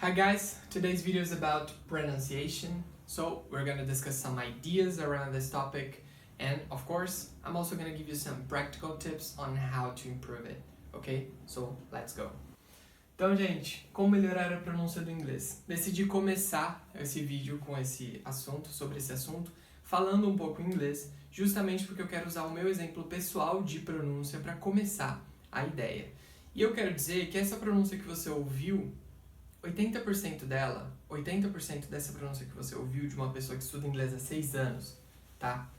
Hi guys, today's video is about pronunciation. So we're gonna discuss some ideas around this topic, and of course, I'm also gonna give you some practical tips on how to improve it. Okay? So let's go. Então, gente, como melhorar a pronúncia do inglês? Decidi começar esse vídeo com esse assunto, sobre esse assunto, falando um pouco em inglês, justamente porque eu quero usar o meu exemplo pessoal de pronúncia para começar a ideia. E eu quero dizer que essa pronúncia que você ouviu, 80% dela, 80% dessa pronúncia que você ouviu de uma pessoa que estuda inglês há 6 anos, tá?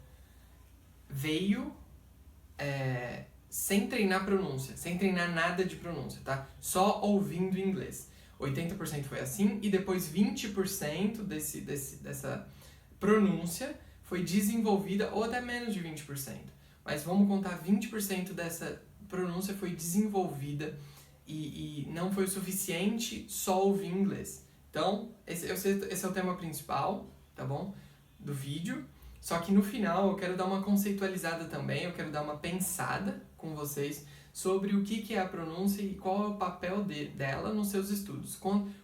Veio sem treinar pronúncia, sem treinar nada de pronúncia, tá? Só ouvindo inglês. 80% foi assim e depois 20% dessa pronúncia foi desenvolvida, ou até menos de 20%. Mas vamos contar 20% dessa pronúncia foi desenvolvida e não foi o suficiente só ouvir inglês. Então, esse é o tema principal, tá bom? Do vídeo. Só que no final eu quero dar uma conceitualizada também, eu quero dar uma pensada com vocês sobre o que é a pronúncia e qual é o papel dela nos seus estudos.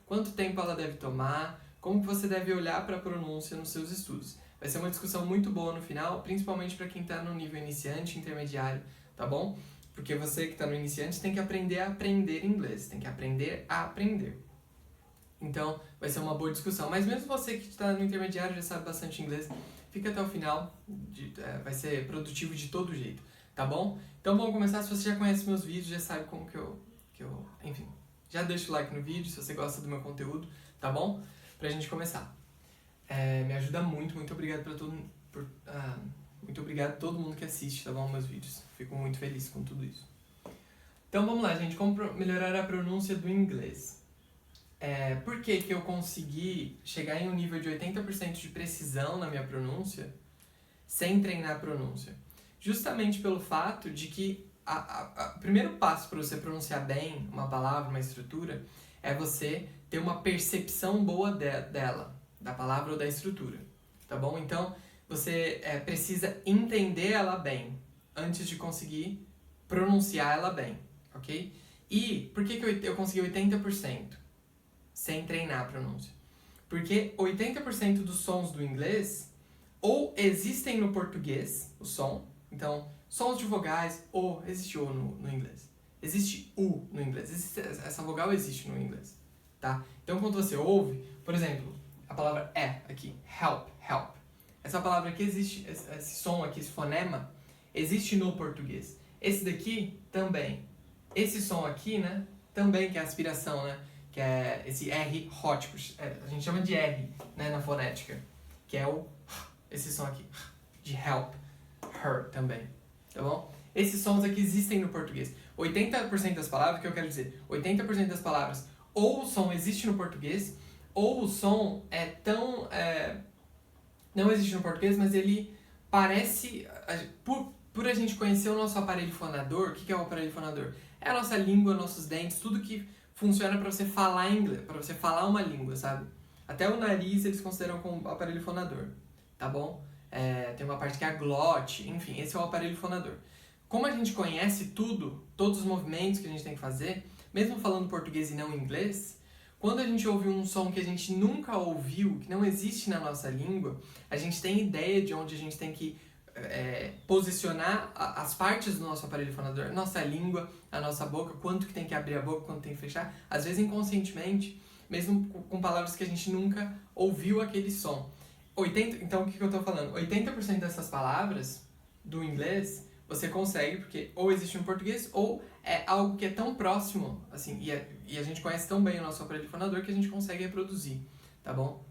Quanto tempo ela deve tomar, como que você deve olhar para a pronúncia nos seus estudos. Vai ser uma discussão muito boa no final, principalmente para quem está no nível iniciante, intermediário, tá bom? Porque você que está no iniciante tem que aprender a aprender inglês, tem que aprender a aprender. Então, vai ser uma boa discussão. Mas mesmo você que está no intermediário já sabe bastante inglês, fica até o final, vai ser produtivo de todo jeito, tá bom? Então vamos começar. Se você já conhece meus vídeos, já sabe como que eu enfim, já deixa o like no vídeo se você gosta do meu conteúdo, tá bom? Pra gente começar. Me ajuda muito, muito obrigado muito obrigado a todo mundo que assiste, tá bom, meus vídeos. Fico muito feliz com tudo isso. Então vamos lá, gente, como melhorar a pronúncia do inglês. Por que eu consegui chegar em um nível de 80% de precisão na minha pronúncia sem treinar a pronúncia? Justamente pelo fato de que o primeiro passo para você pronunciar bem uma palavra, uma estrutura, é você ter uma percepção boa dela, da palavra ou da estrutura, tá bom? Então, você precisa entender ela bem antes de conseguir pronunciar ela bem, ok? E por que eu consegui 80%? Sem treinar a pronúncia. Porque 80% dos sons do inglês ou existem no português, o som, então, sons de vogais, o, existe o no inglês. Existe u no inglês, essa vogal existe no inglês, tá? Então, quando você ouve, por exemplo, a palavra aqui, help. Essa palavra aqui existe, esse som aqui, esse fonema, existe no português. Esse daqui, também. Esse som aqui, né, também, que é a aspiração, né? Que é esse R hot, a gente chama de R, né, na fonética, que é esse som aqui, de help, her também, tá bom? Esses sons aqui existem no português. 80% das palavras, que eu quero dizer, 80% das palavras, ou o som existe no português, ou o som não existe no português, mas ele parece, por a gente conhecer o nosso aparelho fonador. O que é o aparelho fonador? É a nossa língua, nossos dentes, tudo que funciona para você falar inglês, para você falar uma língua, sabe? Até o nariz eles consideram como aparelho fonador, tá bom? Tem uma parte que é a glote, enfim, esse é o aparelho fonador. Como a gente conhece tudo, todos os movimentos que a gente tem que fazer, mesmo falando português e não inglês, quando a gente ouve um som que a gente nunca ouviu, que não existe na nossa língua, a gente tem ideia de onde a gente tem que posicionar as partes do nosso aparelho fonador, nossa língua, a nossa boca, quanto que tem que abrir a boca, quanto tem que fechar, às vezes inconscientemente, mesmo com palavras que a gente nunca ouviu aquele som. Então, o que eu estou falando? 80% dessas palavras do inglês você consegue, porque ou existe no português, ou é algo que é tão próximo, assim, e a gente conhece tão bem o nosso aparelho fonador que a gente consegue reproduzir, tá bom?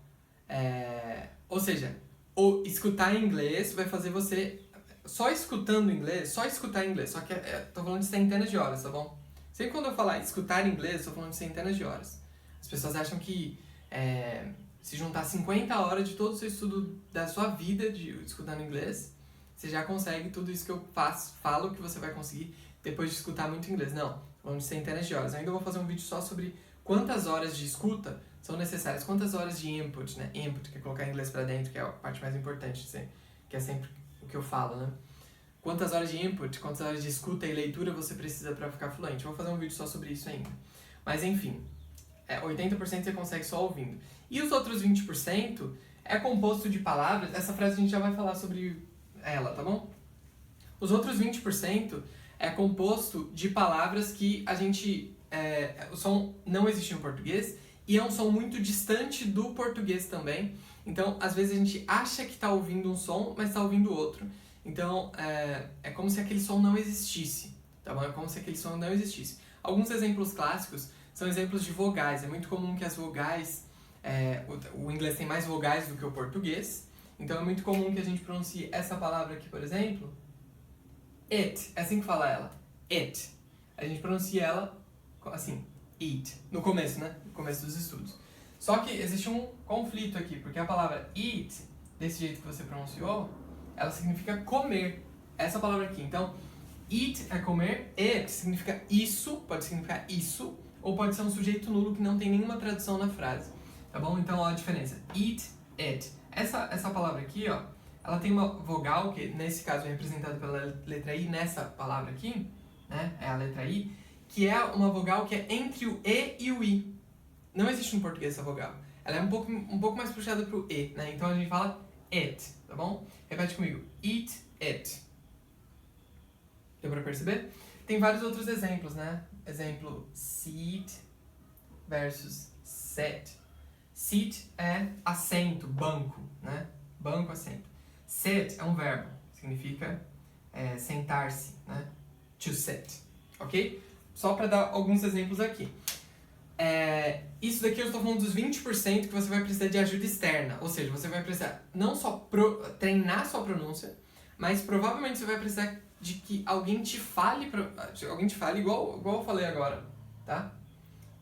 Ou seja, ou escutar inglês vai fazer você, só escutando inglês, só que tô falando de centenas de horas, tá bom? Sempre quando eu falar escutar inglês, tô falando de centenas de horas. As pessoas acham que se juntar 50 horas de todo o seu estudo da sua vida de escutando inglês, você já consegue tudo isso que eu falo que você vai conseguir depois de escutar muito inglês. Não, tô falando de centenas de horas. Eu ainda vou fazer um vídeo só sobre quantas horas de escuta são necessárias, quantas horas de input, né? Input, que é colocar inglês pra dentro, que é a parte mais importante, que é sempre o que eu falo, né? Quantas horas de input, quantas horas de escuta e leitura você precisa para ficar fluente. Eu vou fazer um vídeo só sobre isso ainda. Mas enfim, 80% você consegue só ouvindo. E os outros 20% é composto de palavras, essa frase a gente já vai falar sobre ela, tá bom? Os outros 20% é composto de palavras que a gente... o som não existe no português e é um som muito distante do português também. Então, às vezes a gente acha que está ouvindo um som, mas está ouvindo outro. Então, é como se aquele som não existisse, tá bom? É como se aquele som não existisse. Alguns exemplos clássicos são exemplos de vogais. É muito comum que as vogais... o inglês tem mais vogais do que o português. Então, é muito comum que a gente pronuncie essa palavra aqui, por exemplo... It. É assim que fala ela. It. A gente pronuncia ela assim, eat. No começo, né? No começo dos estudos. Só que existe um conflito aqui, porque a palavra eat, desse jeito que você pronunciou, ela significa comer. Essa palavra aqui. Então, eat é comer, it significa isso, pode significar isso, ou pode ser um sujeito nulo que não tem nenhuma tradução na frase. Tá bom? Então, olha a diferença. Eat, it. Essa palavra aqui, ó, ela tem uma vogal, que nesse caso é representada pela letra I, nessa palavra aqui, né? É a letra I, que é uma vogal que é entre o E e o I. Não existe no português essa vogal. Ela é um pouco mais puxada pro E, né? Então a gente fala it, tá bom? Repete comigo. Eat it. Deu pra perceber? Tem vários outros exemplos, né? Exemplo, seat versus sit. Seat é assento, banco, né? Banco, assento. Sit é um verbo, significa sentar-se, né? To sit, ok? Só para dar alguns exemplos aqui. Isso daqui eu estou falando dos 20% que você vai precisar de ajuda externa. Ou seja, você vai precisar não só treinar sua pronúncia, mas provavelmente você vai precisar de que alguém te fale igual eu falei agora, tá?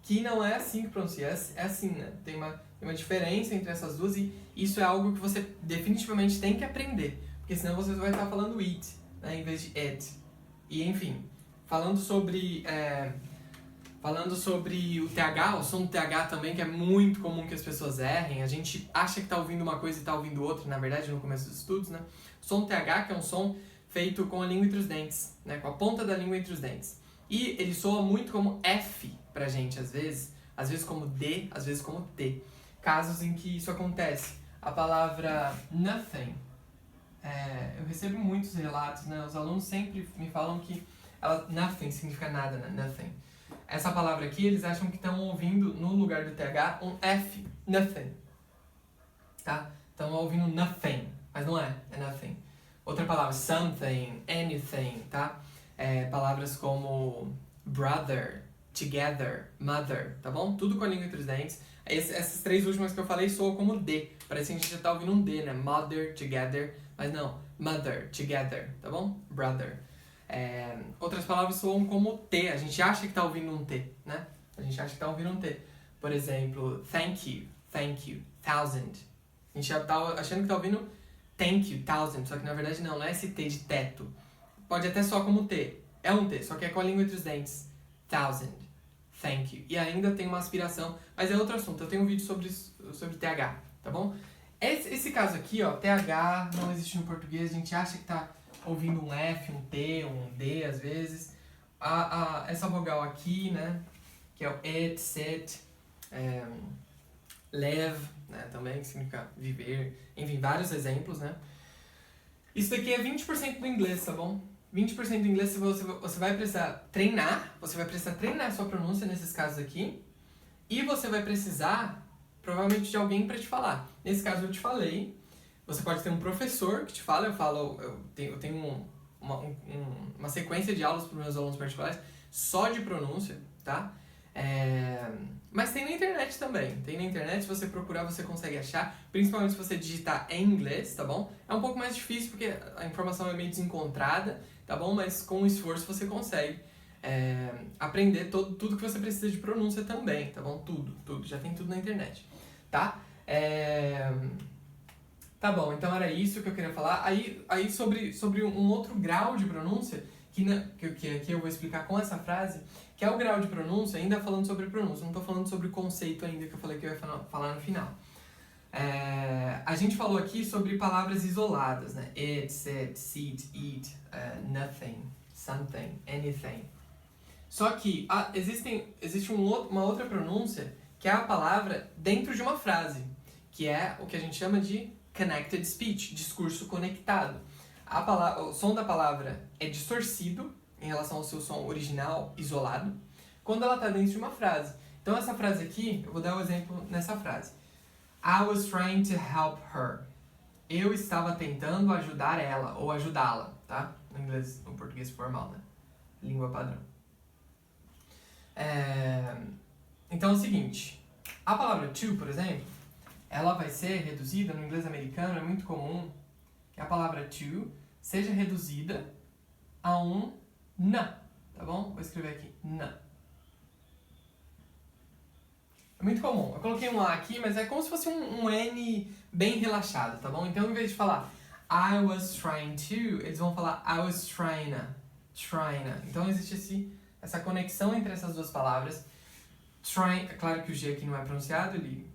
Que não é assim que pronuncia, é assim, né? Tem uma diferença entre essas duas e isso é algo que você definitivamente tem que aprender. Porque senão você vai estar falando it, né? Em vez de it. E enfim, falando sobre o TH, o som do TH também, que é muito comum que as pessoas errem. A gente acha que está ouvindo uma coisa e está ouvindo outra, na verdade, no começo dos estudos, né? O som do TH, que é um som feito com a língua entre os dentes, né? Com a ponta da língua entre os dentes. E ele soa muito como F pra gente, às vezes como D, às vezes como T. Casos em que isso acontece. A palavra nothing, eu recebo muitos relatos, né? Os alunos sempre me falam que nothing significa nada, né? Nothing. Essa palavra aqui, eles acham que estão ouvindo, no lugar do TH, um F, nothing. Tá? Estão ouvindo nothing, mas não é nothing. Outra palavra, something, anything, tá? Palavras como brother, together, mother, tá bom? Tudo com a língua entre os dentes. Essas três últimas que eu falei soam como D. Parece que a gente já tá ouvindo um D, né? Mother, together, mas não. Mother, together, tá bom? Brother. Outras palavras soam como T. A gente acha que tá ouvindo um T, né? A gente acha que tá ouvindo um T. Por exemplo, thank you, thousand. A gente já tá achando que tá ouvindo thank you, thousand, só que na verdade não é esse T de teto. Pode até soar como T. É um T, só que é com a língua entre os dentes. Thousand. Thank you. E ainda tem uma aspiração, mas é outro assunto. Eu tenho um vídeo sobre TH, tá bom? Esse caso aqui, ó, TH não existe no português. A gente acha que tá ouvindo um F, um T, um D às vezes. Essa vogal aqui, né, que é o it, sit, live, né, também, que significa viver. Enfim, vários exemplos, né? Isso daqui é 20% do inglês, tá bom? 20% do inglês você vai precisar treinar, sua pronúncia nesses casos aqui, e você vai precisar, provavelmente, de alguém para te falar. Nesse caso eu te falei, você pode ter um professor que te fala, eu tenho uma sequência de aulas para os meus alunos particulares só de pronúncia, tá? Mas tem na internet também. Tem na internet, se você procurar, você consegue achar. Principalmente se você digitar em inglês, tá bom? É um pouco mais difícil porque a informação é meio desencontrada, tá bom? Mas com esforço você consegue aprender tudo que você precisa de pronúncia também, tá bom? Tudo. Já tem tudo na internet, tá? Tá bom, então era isso que eu queria falar. Aí sobre um outro grau de pronúncia, que eu vou explicar com essa frase, que é o grau de pronúncia, ainda falando sobre pronúncia, não estou falando sobre o conceito ainda que eu falei que eu ia falar no final. A gente falou aqui sobre palavras isoladas, né? It, sit, seat, eat, nothing, something, anything. Só que existe uma outra pronúncia que é a palavra dentro de uma frase, que é o que a gente chama de connected speech, discurso conectado. O som da palavra é distorcido em relação ao seu som original, isolado, quando ela está dentro de uma frase. Então essa frase aqui, eu vou dar um exemplo nessa frase. I was trying to help her. Eu estava tentando ajudar ela, ou ajudá-la, tá? No inglês, no português formal, né? Língua padrão. Então é o seguinte, a palavra to, por exemplo, ela vai ser reduzida, no inglês americano é muito comum que a palavra to seja reduzida a um na, tá bom? Vou escrever aqui, na. É muito comum. Eu coloquei um A aqui, mas é como se fosse um N bem relaxado, tá bom? Então, em vez de falar I was trying to, eles vão falar I was tryna. Então, existe essa conexão entre essas duas palavras. Trying, é claro que o G aqui não é pronunciado, ele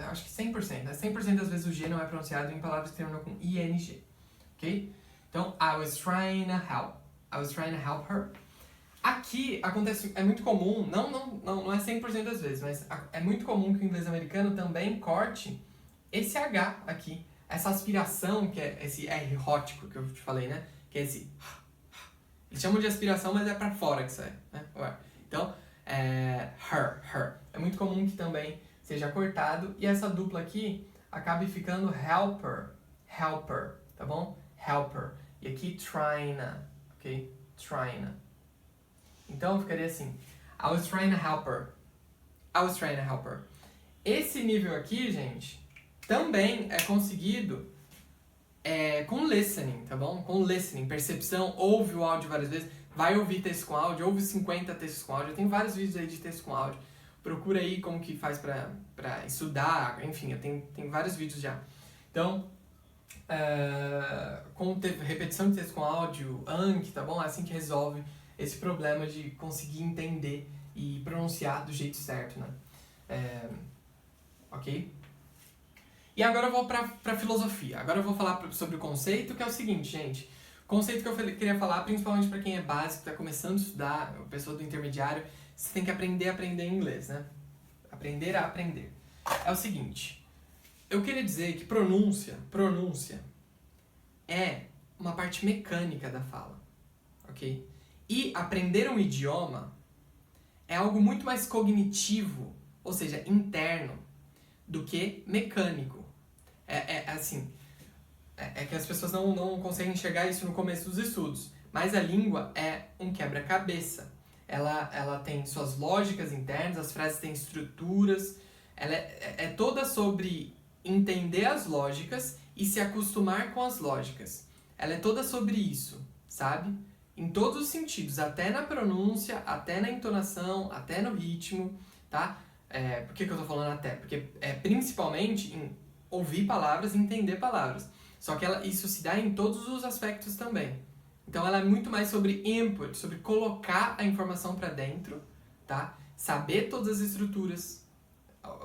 acho que 100%, né? 100% das vezes o G não é pronunciado em palavras que terminam com ING, ok? Então, I was trying to help her. Aqui acontece, é muito comum, não é 100% das vezes, mas é muito comum que o inglês americano também corte esse H aqui, essa aspiração, que é esse R rótico que eu te falei, né? Que é esse... Eles chamam de aspiração, mas é pra fora que sai, né? Então, her. É muito comum que também seja cortado, e essa dupla aqui acabe ficando helper, tá bom? Helper. E aqui tryna, ok? Tryna. Então ficaria assim, I was trying to help her. Esse nível aqui, gente, também é conseguido com listening, tá bom? Com listening, percepção, ouve o áudio várias vezes, vai ouvir texto com áudio, ouve 50 textos com áudio. Eu tenho vários vídeos aí de texto com áudio. Procura aí como que faz pra estudar, enfim, tem vários vídeos já. Então, com repetição de texto com áudio, Anki, tá bom? É assim que resolve esse problema de conseguir entender e pronunciar do jeito certo, né? Ok? E agora eu vou pra filosofia. Agora eu vou falar sobre o conceito, que é o seguinte, gente. O conceito que eu queria falar, principalmente para quem é básico, está começando a estudar, a pessoa do intermediário, você tem que aprender a aprender inglês, né? Aprender a aprender. É o seguinte, eu queria dizer que pronúncia é uma parte mecânica da fala, ok? E aprender um idioma é algo muito mais cognitivo, ou seja, interno, do que mecânico. É que as pessoas não conseguem enxergar isso no começo dos estudos, mas a língua é um quebra-cabeça. Ela tem suas lógicas internas, as frases têm estruturas, ela é toda sobre entender as lógicas e se acostumar com as lógicas. Ela é toda sobre isso, sabe? Em todos os sentidos, até na pronúncia, até na entonação, até no ritmo, tá? Por que eu tô falando até? Porque principalmente em ouvir palavras e entender palavras. Só que isso se dá em todos os aspectos também. Então ela é muito mais sobre input, sobre colocar a informação para dentro, tá? Saber todas as estruturas,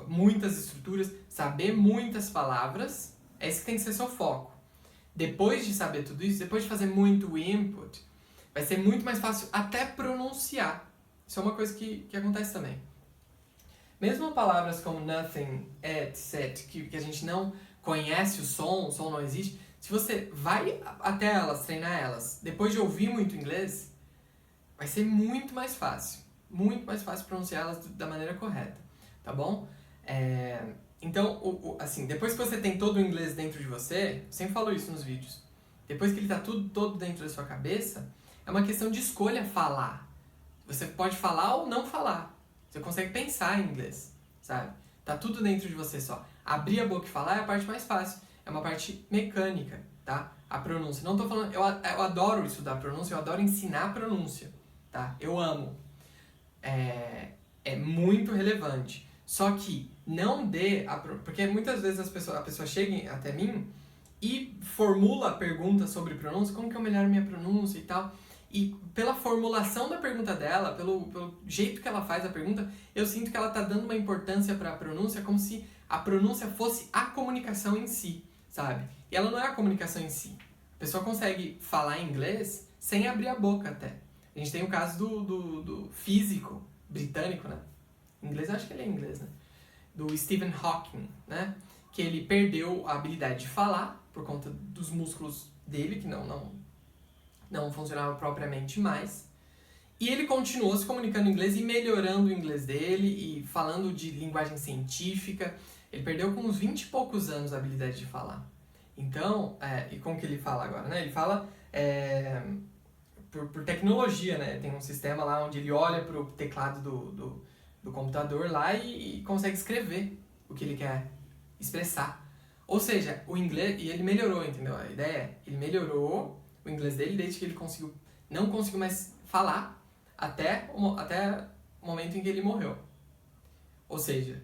muitas estruturas, saber muitas palavras, esse que tem que ser seu foco. Depois de saber tudo isso, depois de fazer muito input, vai ser muito mais fácil até pronunciar. Isso é uma coisa que acontece também. Mesmo palavras como nothing, etc., que a gente não conhece o som não existe, se você vai até elas, treinar elas, depois de ouvir muito inglês, vai ser muito mais fácil pronunciá-las da maneira correta, tá bom? Então, assim, depois que você tem todo o inglês dentro de você, eu sempre falo isso nos vídeos, depois que ele está todo dentro da sua cabeça, é uma questão de escolha falar. Você pode falar ou não falar. Você consegue pensar em inglês, sabe? Tá tudo dentro de você só. Abrir a boca e falar é a parte mais fácil. É uma parte mecânica, tá? A pronúncia. Não tô falando... Eu adoro estudar pronúncia, eu adoro ensinar pronúncia, tá? Eu amo. É muito relevante. Só que não dê... Porque muitas vezes a pessoa chega até mim e formula a pergunta sobre pronúncia, como que eu melhoro minha pronúncia e tal... E pela formulação da pergunta dela, pelo jeito que ela faz a pergunta, eu sinto que ela está dando uma importância para a pronúncia como se a pronúncia fosse a comunicação em si, sabe? E ela não é a comunicação em si. A pessoa consegue falar inglês sem abrir a boca até. A gente tem o caso do físico britânico, né? inglês, acho que ele é inglês, né? Do Stephen Hawking, né? Que ele perdeu a habilidade de falar por conta dos músculos dele, que não funcionavam propriamente mais. E ele continuou se comunicando em inglês e melhorando o inglês dele e falando de linguagem científica. Ele perdeu com uns 20 e poucos anos a habilidade de falar. Então, e como que ele fala agora, né? Ele fala por tecnologia, né? Tem um sistema lá onde ele olha pro teclado do computador lá e consegue escrever o que ele quer expressar. Ou seja, o inglês, e ele melhorou, entendeu? A ideia é, ele melhorou o inglês dele desde que ele não conseguiu mais falar até o momento em que ele morreu. Ou seja,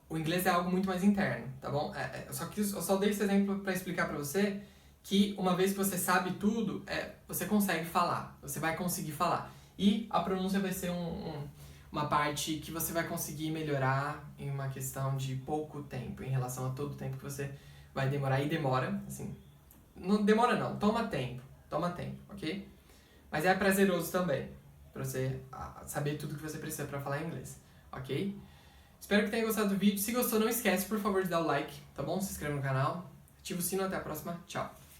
o inglês é algo muito mais interno, tá bom? Eu só dei esse exemplo para explicar para você que uma vez que você sabe tudo, você consegue falar, você vai conseguir falar. E a pronúncia vai ser uma parte que você vai conseguir melhorar em uma questão de pouco tempo, em relação a todo o tempo que você vai demorar. E demora, assim, não demora não, toma tempo, ok? Mas é prazeroso também, pra você saber tudo que você precisa para falar inglês, ok? Espero que tenha gostado do vídeo. Se gostou, não esquece, por favor, de dar o like, tá bom? Se inscreve no canal, ativa o sino. Até a próxima. Tchau!